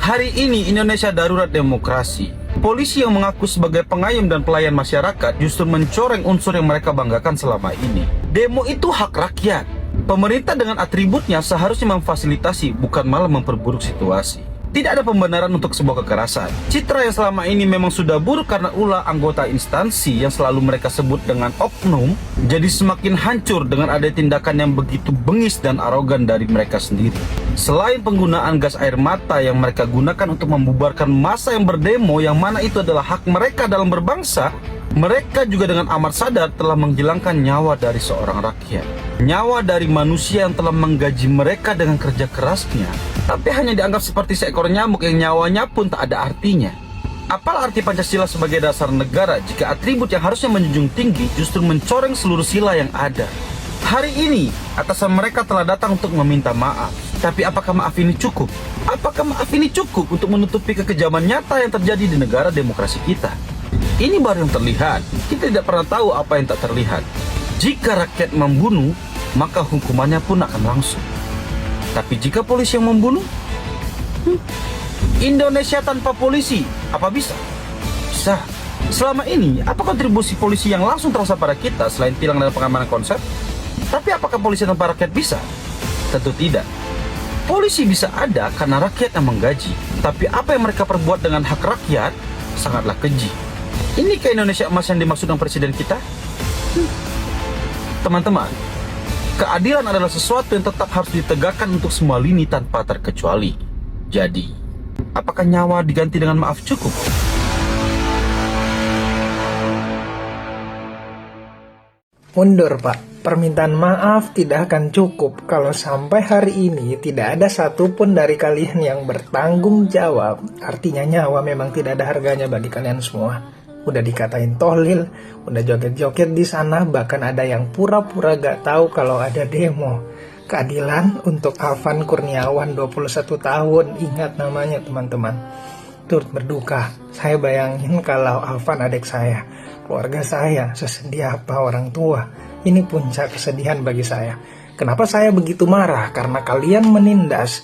Hari ini Indonesia darurat demokrasi. Polisi yang mengaku sebagai pengayom dan pelayan masyarakat justru mencoreng unsur yang mereka banggakan selama ini. Demo itu hak rakyat. Pemerintah dengan atributnya seharusnya memfasilitasi, bukan malah memperburuk situasi. Tidak ada pembenaran untuk sebuah kekerasan. Citra yang selama ini memang sudah buruk karena ulah anggota instansi yang selalu mereka sebut dengan oknum, jadi semakin hancur dengan ada tindakan yang begitu bengis dan arogan dari mereka sendiri. Selain penggunaan gas air mata yang mereka gunakan untuk membubarkan massa yang berdemo, yang mana itu adalah hak mereka dalam berbangsa, mereka juga dengan amat sadar telah menghilangkan nyawa dari seorang rakyat. Nyawa dari manusia yang telah menggaji mereka dengan kerja kerasnya, tapi hanya dianggap seperti seekor nyamuk yang nyawanya pun tak ada artinya. Apalah arti Pancasila sebagai dasar negara jika atribut yang harusnya menjunjung tinggi justru mencoreng seluruh sila yang ada? Hari ini, atasan mereka telah datang untuk meminta maaf. Tapi apakah maaf ini cukup? Apakah maaf ini cukup untuk menutupi kekejaman nyata yang terjadi di negara demokrasi kita? Ini baru yang terlihat. Kita tidak pernah tahu apa yang tak terlihat. Jika rakyat membunuh, maka hukumannya pun akan langsung. Tapi jika polisi yang membunuh, Indonesia tanpa polisi, apa bisa? Bisa. Selama ini, apa kontribusi polisi yang langsung terasa pada kita selain tilang dan pengamanan konsep? Tapi apakah polisi tanpa rakyat bisa? Tentu tidak. Polisi bisa ada karena rakyat yang menggaji. Tapi apa yang mereka perbuat dengan hak rakyat sangatlah keji. Ini ke Indonesia emas yang dimaksud dengan presiden kita? Teman-teman, keadilan adalah sesuatu yang tetap harus ditegakkan untuk semua lini tanpa terkecuali. Jadi, apakah nyawa diganti dengan maaf cukup? Mundur, Pak. Permintaan maaf tidak akan cukup kalau sampai hari ini tidak ada satupun dari kalian yang bertanggung jawab. Artinya nyawa memang tidak ada harganya bagi kalian semua. Udah dikatain tolil, udah joget-joget di sana, bahkan ada yang pura-pura gak tahu kalau ada demo. Keadilan untuk Alvan Kurniawan 21 tahun, ingat namanya teman-teman. Turut berduka, saya bayangin kalau Alvan adik saya, keluarga saya, sesedih apa orang tua. Ini puncak kesedihan bagi saya. Kenapa saya begitu marah? Karena kalian melindas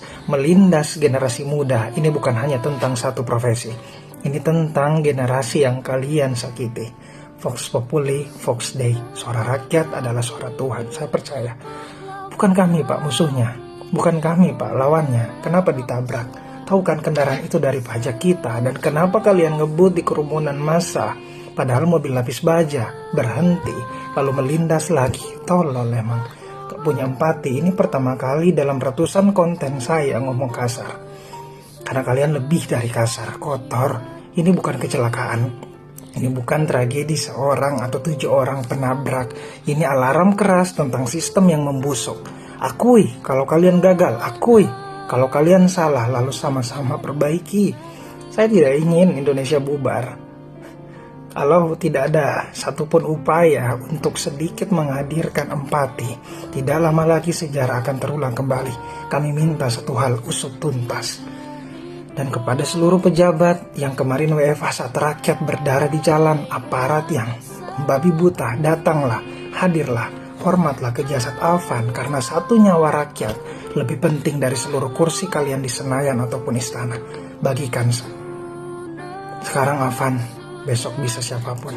generasi muda. Ini bukan hanya tentang satu profesi. Ini tentang generasi yang kalian sakiti. Vox Populi, Vox Dei. Suara rakyat adalah suara Tuhan. Saya percaya. Bukan kami, Pak, musuhnya. Bukan kami, Pak, lawannya. Kenapa ditabrak? Tahu kan kendaraan itu dari pajak kita. Dan kenapa kalian ngebut di kerumunan massa? Padahal mobil lapis baja berhenti, lalu melindas lagi. Tolol emang. Gak punya empati. Ini pertama kali dalam ratusan konten saya ngomong kasar. Karena kalian lebih dari kasar, kotor. Ini bukan kecelakaan. Ini bukan tragedi seorang atau 7 orang penabrak. Ini alarm keras tentang sistem yang membusuk. Akui kalau kalian gagal, akui kalau kalian salah, lalu sama-sama perbaiki. Saya tidak ingin Indonesia bubar. Kalau tidak ada satupun upaya untuk sedikit menghadirkan empati, tidak lama lagi sejarah akan terulang kembali. Kami minta satu hal, usut tuntas. Dan kepada seluruh pejabat yang kemarin WFH saat rakyat berdarah di jalan, aparat yang babi buta, datanglah, hadirlah, hormatlah ke jasad Alvan, karena satu nyawa rakyat lebih penting dari seluruh kursi kalian di Senayan ataupun istana. Bagikan sekarang Alvan, besok bisa siapapun.